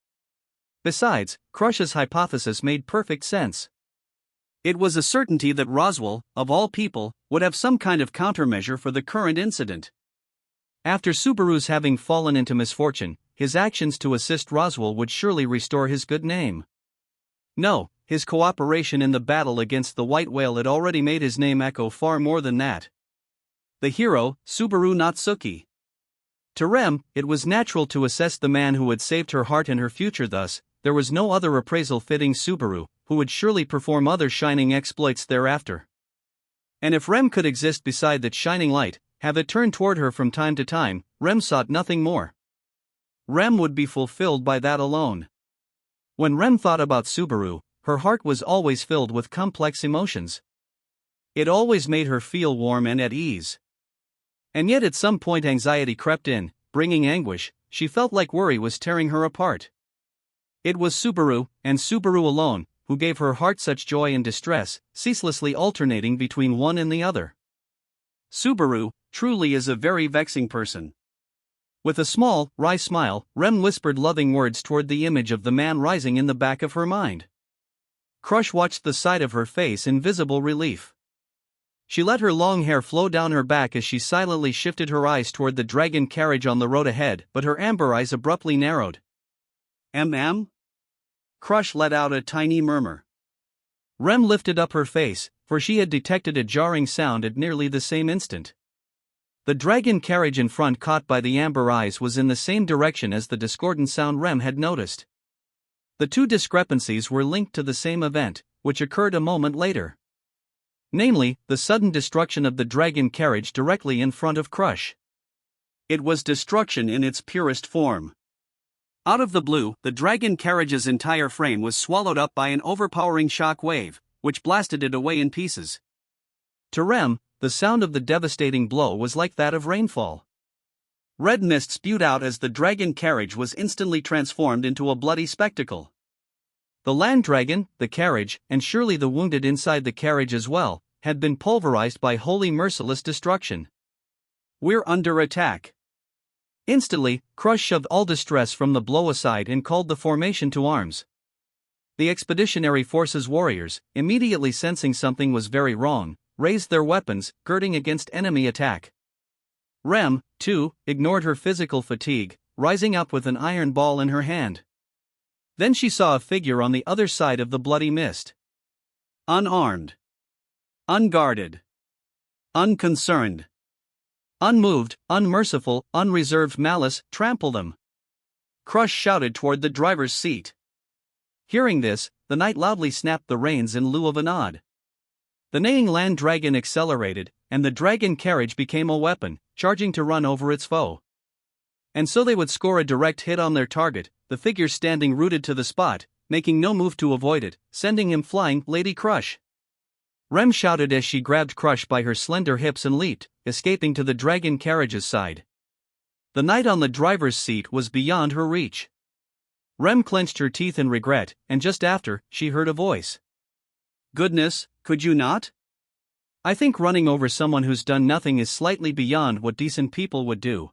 Besides, Crush's hypothesis made perfect sense. It was a certainty that Roswell, of all people, would have some kind of countermeasure for the current incident. After Subaru's having fallen into misfortune, his actions to assist Roswell would surely restore his good name. No, his cooperation in the battle against the white whale had already made his name echo far more than that. The hero, Subaru Natsuki. To Rem, it was natural to assess the man who had saved her heart and her future thus. There was no other appraisal fitting Subaru, who would surely perform other shining exploits thereafter. And if Rem could exist beside that shining light, have it turn toward her from time to time, Rem sought nothing more. Rem would be fulfilled by that alone. When Rem thought about Subaru, her heart was always filled with complex emotions. It always made her feel warm and at ease. And yet at some point anxiety crept in, bringing anguish. She felt like worry was tearing her apart. It was Subaru, and Subaru alone, who gave her heart such joy and distress, ceaselessly alternating between one and the other. Subaru, truly is a very vexing person. With a small, wry smile, Rem whispered loving words toward the image of the man rising in the back of her mind. Crush watched the side of her face in visible relief. She let her long hair flow down her back as she silently shifted her eyes toward the dragon carriage on the road ahead, but her amber eyes abruptly narrowed. Crush let out a tiny murmur. Rem lifted up her face, for she had detected a jarring sound at nearly the same instant. The dragon carriage in front caught by the amber eyes was in the same direction as the discordant sound Rem had noticed. The two discrepancies were linked to the same event, which occurred a moment later. Namely, the sudden destruction of the dragon carriage directly in front of Crush. It was destruction in its purest form. Out of the blue, the dragon carriage's entire frame was swallowed up by an overpowering shock wave, which blasted it away in pieces. To Rem, the sound of the devastating blow was like that of rainfall. Red mist spewed out as the dragon carriage was instantly transformed into a bloody spectacle. The land dragon, the carriage, and surely the wounded inside the carriage as well, had been pulverized by wholly merciless destruction. "We're under attack." Instantly, Crush shoved all distress from the blow aside and called the formation to arms. The Expeditionary Forces warriors, immediately sensing something was very wrong, raised their weapons, girding against enemy attack. Rem, too, ignored her physical fatigue, rising up with an iron ball in her hand. Then she saw a figure on the other side of the bloody mist. Unarmed, unguarded, unconcerned, unmoved, unmerciful, unreserved malice, trample them. Crush shouted toward the driver's seat. Hearing this, the knight loudly snapped the reins in lieu of a nod. The neighing land dragon accelerated, and the dragon carriage became a weapon, charging to run over its foe. And so they would score a direct hit on their target, the figure standing rooted to the spot, making no move to avoid it, sending him flying. "Lady Crush!" Rem shouted as she grabbed Crush by her slender hips and leaped, escaping to the dragon carriage's side. The knight on the driver's seat was beyond her reach. Rem clenched her teeth in regret, and just after, she heard a voice. "Goodness, could you not? I think running over someone who's done nothing is slightly beyond what decent people would do."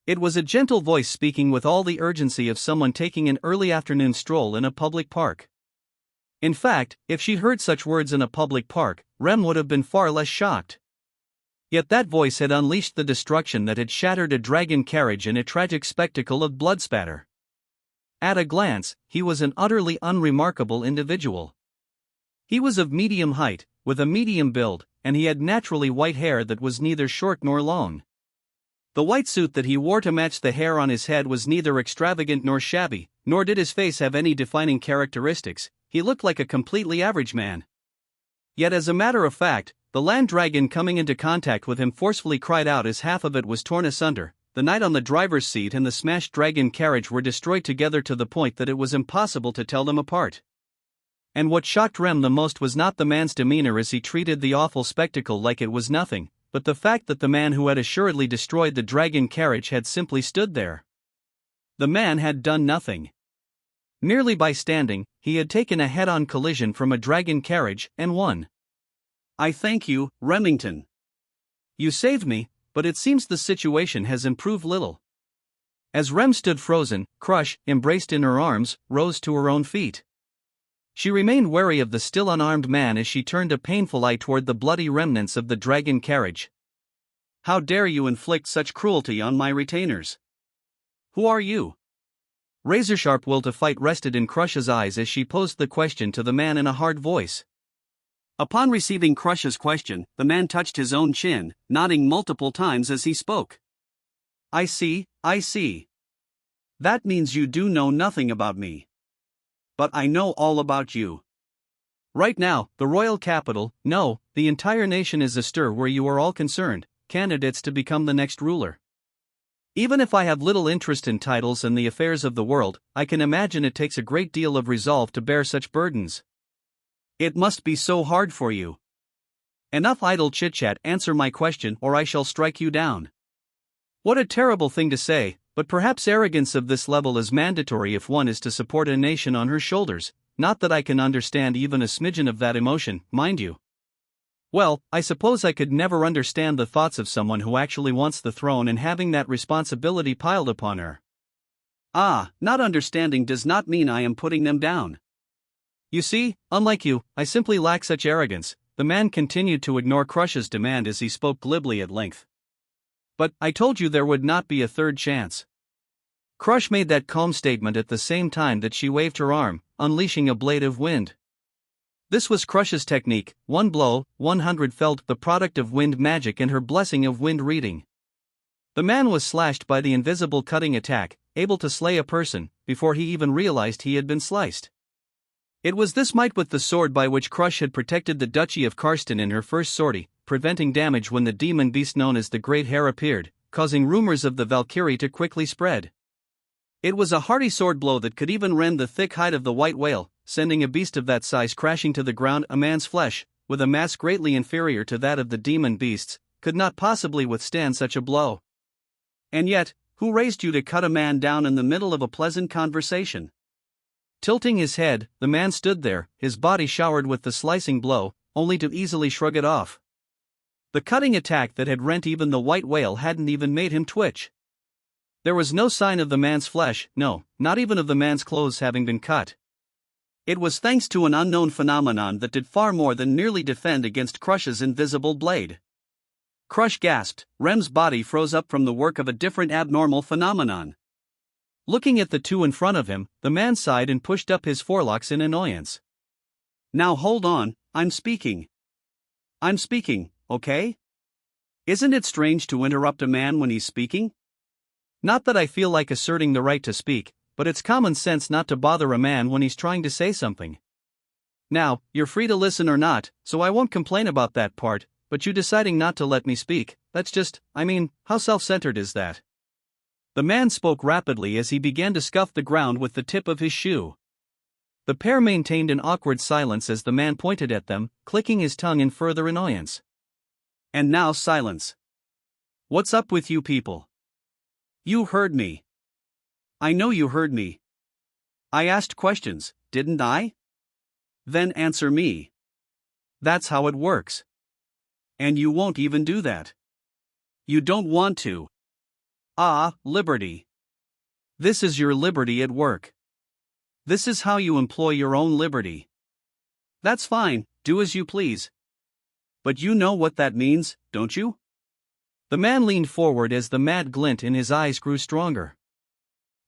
It was a gentle voice speaking with all the urgency of someone taking an early afternoon stroll in a public park. In fact, if she'd heard such words in a public park, Rem would have been far less shocked. Yet that voice had unleashed the destruction that had shattered a dragon carriage in a tragic spectacle of blood spatter. At a glance, he was an utterly unremarkable individual. He was of medium height, with a medium build, and he had naturally white hair that was neither short nor long. The white suit that he wore to match the hair on his head was neither extravagant nor shabby, nor did his face have any defining characteristics. He looked like a completely average man. Yet as a matter of fact, the land dragon coming into contact with him forcefully cried out as half of it was torn asunder. The knight on the driver's seat and the smashed dragon carriage were destroyed together to the point that it was impossible to tell them apart. And what shocked Rem the most was not the man's demeanor as he treated the awful spectacle like it was nothing, but the fact that the man who had assuredly destroyed the dragon carriage had simply stood there. The man had done nothing. Merely by standing, he had taken a head-on collision from a dragon carriage and won. "I thank you, Remington. You saved me, but it seems the situation has improved little." As Rem stood frozen, Crush, embraced in her arms, rose to her own feet. She remained wary of the still unarmed man as she turned a painful eye toward the bloody remnants of the dragon carriage. "How dare you inflict such cruelty on my retainers? Who are you?" Razor-sharp will to fight rested in Crush's eyes as she posed the question to the man in a hard voice. Upon receiving Crush's question, the man touched his own chin, nodding multiple times as he spoke. I see. That means you do know nothing about me. But I know all about you. Right now, the royal capital, no, the entire nation is astir where you are all concerned, candidates to become the next ruler. Even if I have little interest in titles and the affairs of the world, I can imagine it takes a great deal of resolve to bear such burdens. It must be so hard for you. Enough idle chit-chat, answer my question or I shall strike you down. What a terrible thing to say, but perhaps arrogance of this level is mandatory if one is to support a nation on her shoulders, not that I can understand even a smidgen of that emotion, mind you. Well, I suppose I could never understand the thoughts of someone who actually wants the throne and having that responsibility piled upon her. Not understanding does not mean I am putting them down. You see, unlike you, I simply lack such arrogance. The man continued to ignore Crush's demand as he spoke glibly at length. But, I told you there would not be a third chance. Crush made that calm statement at the same time that she waved her arm, unleashing a blade of wind. This was Crush's technique, 1 blow, 100 felt, the product of wind magic and her blessing of wind reading. The man was slashed by the invisible cutting attack, able to slay a person, before he even realized he had been sliced. It was this might with the sword by which Crush had protected the Duchy of Karsten in her first sortie, preventing damage when the demon beast known as the Great Hare appeared, causing rumors of the Valkyrie to quickly spread. It was a hearty sword blow that could even rend the thick hide of the white whale, sending a beast of that size crashing to the ground. A man's flesh, with a mass greatly inferior to that of the demon beasts, could not possibly withstand such a blow. And yet, who raised you to cut a man down in the middle of a pleasant conversation? Tilting his head, the man stood there, his body showered with the slicing blow, only to easily shrug it off. The cutting attack that had rent even the white whale hadn't even made him twitch. There was no sign of the man's flesh, no, not even of the man's clothes having been cut. It was thanks to an unknown phenomenon that did far more than merely defend against Crush's invisible blade. Crush gasped. Rem's body froze up from the work of a different abnormal phenomenon. Looking at the two in front of him, the man sighed and pushed up his forelocks in annoyance. Now hold on, I'm speaking. I'm speaking, okay? Isn't it strange to interrupt a man when he's speaking? Not that I feel like asserting the right to speak, but it's common sense not to bother a man when he's trying to say something. Now, you're free to listen or not, so I won't complain about that part, but you deciding not to let me speak, that's just, how self-centered is that? The man spoke rapidly as he began to scuff the ground with the tip of his shoe. The pair maintained an awkward silence as the man pointed at them, clicking his tongue in further annoyance. And now silence. What's up with you people? You heard me. I know you heard me. I asked questions, didn't I? Then answer me. That's how it works. And you won't even do that. You don't want to. Ah, liberty. This is your liberty at work. This is how you employ your own liberty. That's fine, do as you please. But you know what that means, don't you? The man leaned forward as the mad glint in his eyes grew stronger.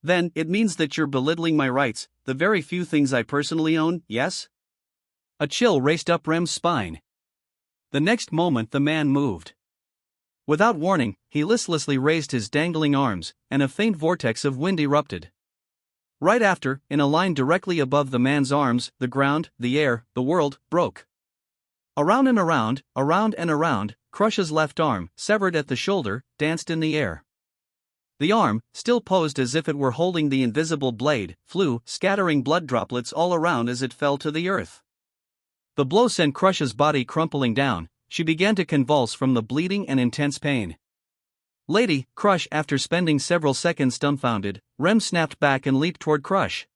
Then, it means that you're belittling my rights, the very few things I personally own, yes? A chill raced up Rem's spine. The next moment the man moved. Without warning, he listlessly raised his dangling arms, and a faint vortex of wind erupted. Right after, in a line directly above the man's arms, the ground, the air, the world, broke. Around and around, around and around, Crush's left arm, severed at the shoulder, danced in the air. The arm, still posed as if it were holding the invisible blade, flew, scattering blood droplets all around as it fell to the earth. The blow sent Crush's body crumpling down. She began to convulse from the bleeding and intense pain. Lady, Crush, after spending several seconds dumbfounded, Rem snapped back and leaped toward Crush.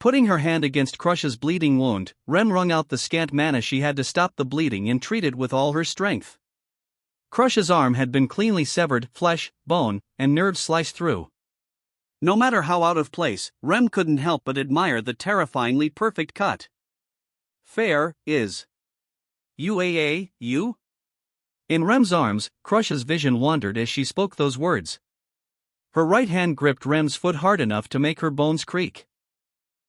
Putting her hand against Crush's bleeding wound, Rem wrung out the scant mana she had to stop the bleeding and treated with all her strength. Crush's arm had been cleanly severed, flesh, bone, and nerves sliced through. No matter how out of place, Rem couldn't help but admire the terrifyingly perfect cut. Fair is. UAA, you? In Rem's arms, Crush's vision wandered as she spoke those words. Her right hand gripped Rem's foot hard enough to make her bones creak.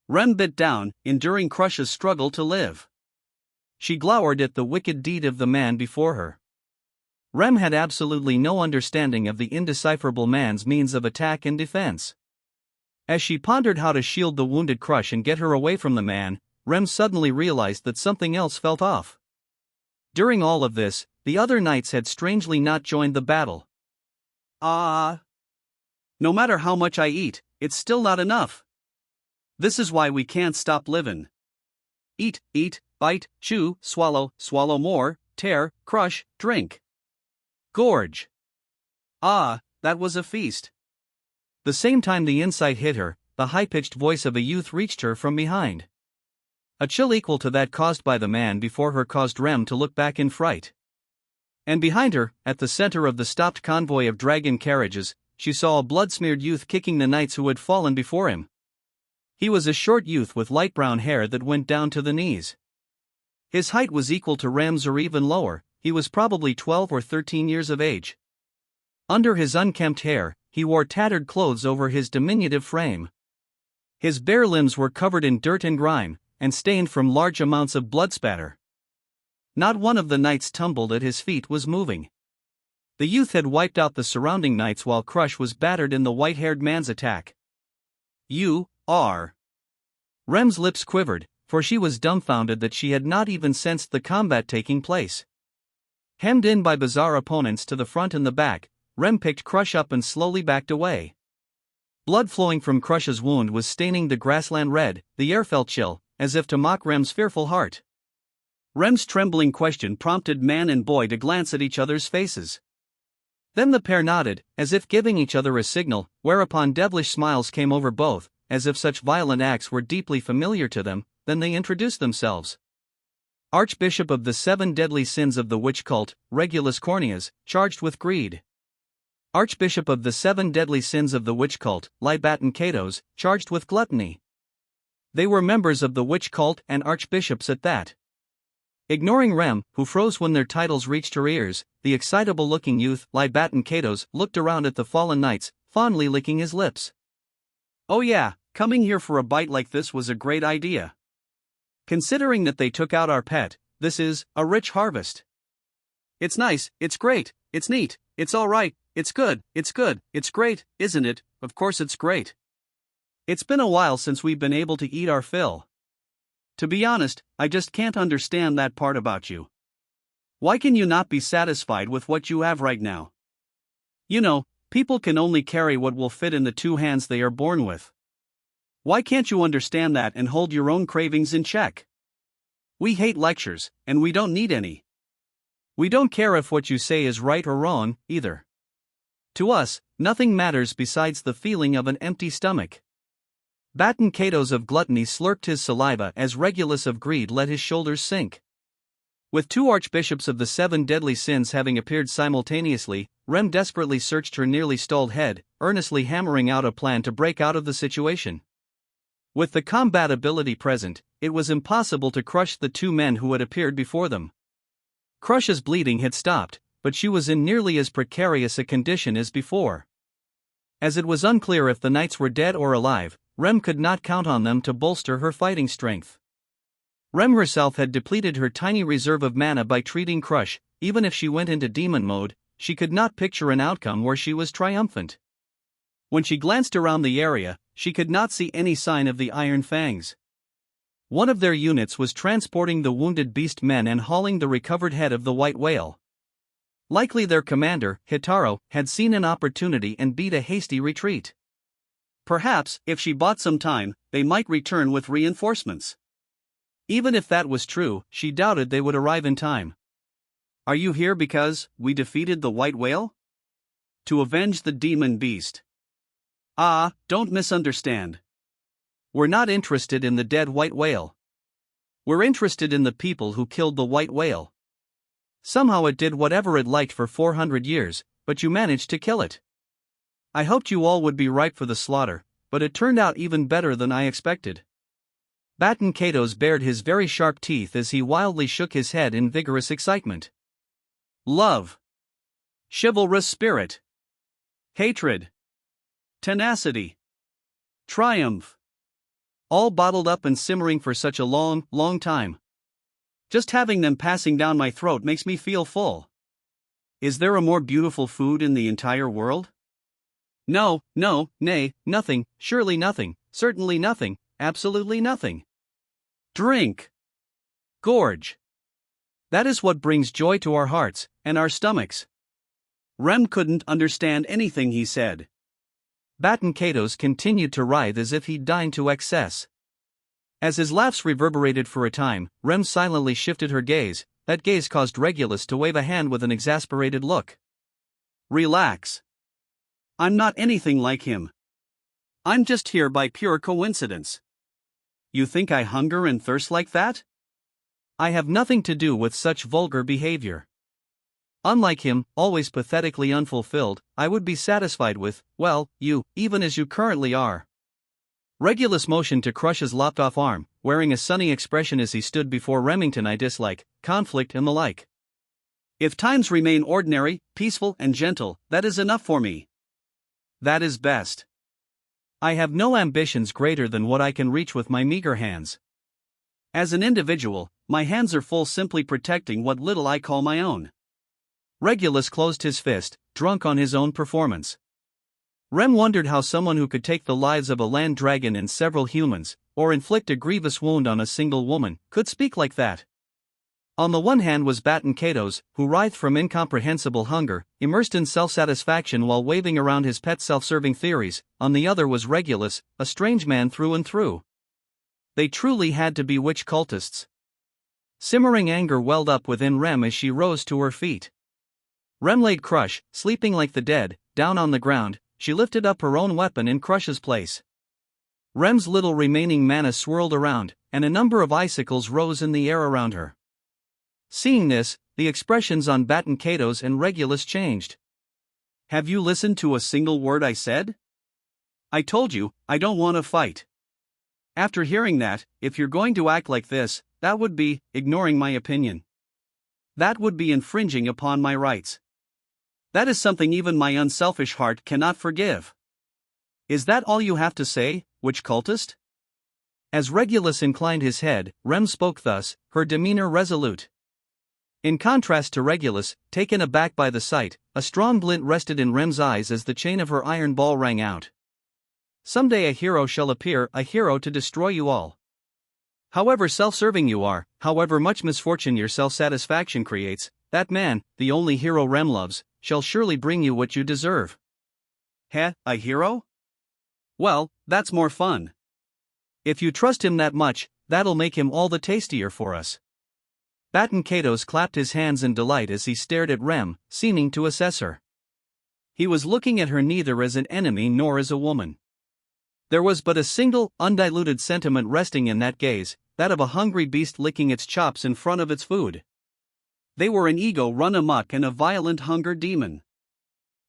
Rem bit down, enduring Crush's struggle to live. She glowered at the wicked deed of the man before her. Rem had absolutely no understanding of the indecipherable man's means of attack and defense. As she pondered how to shield the wounded Crush and get her away from the man, Rem suddenly realized that something else felt off. During all of this, the other knights had strangely not joined the battle. No matter how much I eat, it's still not enough. This is why we can't stop living. Eat, eat, bite, chew, swallow, swallow more, tear, crush, drink. Gorge. Ah, that was a feast. The same time the insight hit her, the high-pitched voice of a youth reached her from behind. A chill equal to that caused by the man before her caused Rem to look back in fright. And behind her, at the center of the stopped convoy of dragon carriages, she saw a blood-smeared youth kicking the knights who had fallen before him. He was a short youth with light brown hair that went down to the knees. His height was equal to Rem's or even lower. He was probably 12 or 13 years of age. Under his unkempt hair, he wore tattered clothes over his diminutive frame. His bare limbs were covered in dirt and grime, and stained from large amounts of blood spatter. Not one of the knights tumbled at his feet was moving. The youth had wiped out the surrounding knights while Crush was battered in the white-haired man's attack. You are. Rem's lips quivered, for she was dumbfounded that she had not even sensed the combat taking place. Hemmed in by bizarre opponents to the front and the back, Rem picked Crush up and slowly backed away. Blood flowing from Crush's wound was staining the grassland red. The air felt chill, as if to mock Rem's fearful heart. Rem's trembling question prompted man and boy to glance at each other's faces. Then the pair nodded, as if giving each other a signal, whereupon devilish smiles came over both, as if such violent acts were deeply familiar to them. Then they introduced themselves. Archbishop of the 7 deadly sins of the witch cult, Regulus Corneas, charged with greed. Archbishop of the 7 deadly sins of the witch cult, Libatin Catos, charged with gluttony. They were members of the witch cult and archbishops at that. Ignoring Rem, who froze when their titles reached her ears, the excitable-looking youth, Libatin Catos, looked around at the fallen knights, fondly licking his lips. Oh yeah, coming here for a bite like this was a great idea. Considering that they took out our pet, this is a rich harvest. It's nice, it's great, it's neat, it's alright, it's good, it's great, isn't it? Of course it's great. It's been a while since we've been able to eat our fill. To be honest, I just can't understand that part about you. Why can you not be satisfied with what you have right now? You know, people can only carry what will fit in the 2 hands they are born with. Why can't you understand that and hold your own cravings in check? We hate lectures, and we don't need any. We don't care if what you say is right or wrong, either. To us, nothing matters besides the feeling of an empty stomach. Baton Catos of gluttony slurped his saliva as Regulus of greed let his shoulders sink. With 2 archbishops of the 7 deadly sins having appeared simultaneously, Rem desperately searched her nearly stalled head, earnestly hammering out a plan to break out of the situation. With the combat ability present, it was impossible to crush the 2 men who had appeared before them. Crush's bleeding had stopped, but she was in nearly as precarious a condition as before. As it was unclear if the knights were dead or alive, Rem could not count on them to bolster her fighting strength. Rem herself had depleted her tiny reserve of mana by treating Crush. Even if she went into demon mode, she could not picture an outcome where she was triumphant. When she glanced around the area, she could not see any sign of the Iron Fangs. One of their units was transporting the wounded beast men and hauling the recovered head of the white whale. Likely their commander, Hitaro, had seen an opportunity and beat a hasty retreat. Perhaps, if she bought some time, they might return with reinforcements. Even if that was true, she doubted they would arrive in time. Are you here because we defeated the white whale? To avenge the demon beast. Ah, don't misunderstand. We're not interested in the dead white whale. We're interested in the people who killed the white whale. Somehow it did whatever it liked for 400 years, but you managed to kill it. I hoped you all would be ripe for the slaughter, but it turned out even better than I expected. Baton Catos bared his very sharp teeth as he wildly shook his head in vigorous excitement. Love. Chivalrous spirit. Hatred. Tenacity. Triumph. All bottled up and simmering for such a long, long time. Just having them passing down my throat makes me feel full. Is there a more beautiful food in the entire world? No, nay, nothing, surely nothing, certainly nothing, absolutely nothing. Drink. Gorge. That is what brings joy to our hearts, and our stomachs. Rem couldn't understand anything he said. Baton Catos continued to writhe as if he'd dined to excess. As his laughs reverberated for a time, Rem silently shifted her gaze. That gaze caused Regulus to wave a hand with an exasperated look. Relax. I'm not anything like him. I'm just here by pure coincidence. You think I hunger and thirst like that? I have nothing to do with such vulgar behavior. Unlike him, always pathetically unfulfilled, I would be satisfied with, well, you, even as you currently are. Regulus motioned to crush his lopped-off arm, wearing a sunny expression as he stood before Remington. I dislike conflict and the like. If times remain ordinary, peaceful and gentle, that is enough for me. That is best. I have no ambitions greater than what I can reach with my meager hands. As an individual, my hands are full simply protecting what little I call my own. Regulus closed his fist, drunk on his own performance. Rem wondered how someone who could take the lives of a land dragon and several humans, or inflict a grievous wound on a single woman, could speak like that. On the one hand was Baton Catos, who writhed from incomprehensible hunger, immersed in self-satisfaction while waving around his pet self-serving theories. On the other was Regulus, a strange man through and through. They truly had to be witch cultists. Simmering anger welled up within Rem as she rose to her feet. Rem laid Crush, sleeping like the dead, down on the ground. She lifted up her own weapon in Crush's place. Rem's little remaining mana swirled around, and a number of icicles rose in the air around her. Seeing this, the expressions on Baton Kato's and Regulus changed. "Have you listened to a single word I said? I told you, I don't want to fight. After hearing that, if you're going to act like this, that would be ignoring my opinion. That would be infringing upon my rights. That is something even my unselfish heart cannot forgive. Is that all you have to say, witch cultist?" As Regulus inclined his head, Rem spoke thus, her demeanor resolute. In contrast to Regulus, taken aback by the sight, a strong glint rested in Rem's eyes as the chain of her iron ball rang out. "Someday a hero shall appear, a hero to destroy you all. However self-serving you are, however much misfortune your self-satisfaction creates, that man, the only hero Rem loves, shall surely bring you what you deserve." "Heh, a hero? Well, that's more fun. If you trust him that much, that'll make him all the tastier for us." Baton Kato's clapped his hands in delight as he stared at Rem, seeming to assess her. He was looking at her neither as an enemy nor as a woman. There was but a single, undiluted sentiment resting in that gaze, that of a hungry beast licking its chops in front of its food. They were an ego run amok and a violent hunger demon.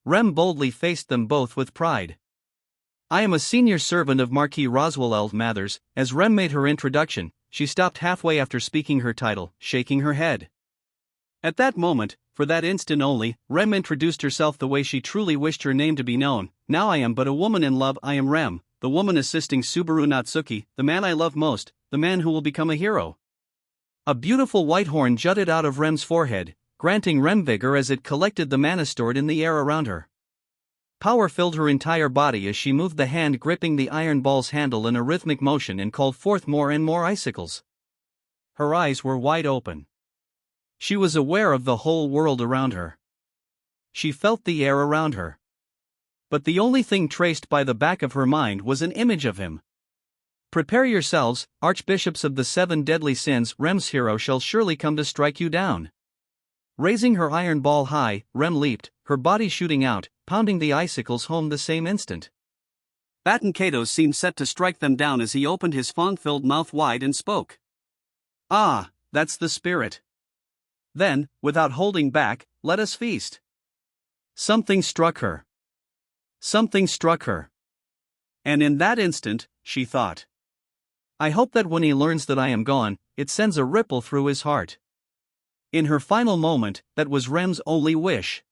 Rem boldly faced them both with pride. "I am a senior servant of Marquis Roswell Mathers." As Rem made her introduction, she stopped halfway after speaking her title, shaking her head. At that moment, for that instant only, Rem introduced herself the way she truly wished her name to be known. "Now I am but a woman in love. I am Rem, the woman assisting Subaru Natsuki, the man I love most, the man who will become a hero." A beautiful white horn jutted out of Rem's forehead, granting Rem vigor as it collected the mana stored in the air around her. Power filled her entire body as she moved the hand gripping the iron ball's handle in a rhythmic motion and called forth more and more icicles. Her eyes were wide open. She was aware of the whole world around her. She felt the air around her. But the only thing traced by the back of her mind was an image of him. "Prepare yourselves, archbishops of the 7 deadly sins. Rem's hero shall surely come to strike you down." Raising her iron ball high, Rem leaped, her body shooting out, pounding the icicles home the same instant. Baton Kato seemed set to strike them down as he opened his fong-filled mouth wide and spoke. "Ah, that's the spirit. Then, without holding back, let us feast." Something struck her. Something struck her. And in that instant, she thought, "I hope that when he learns that I am gone, it sends a ripple through his heart." In her final moment, that was Rem's only wish.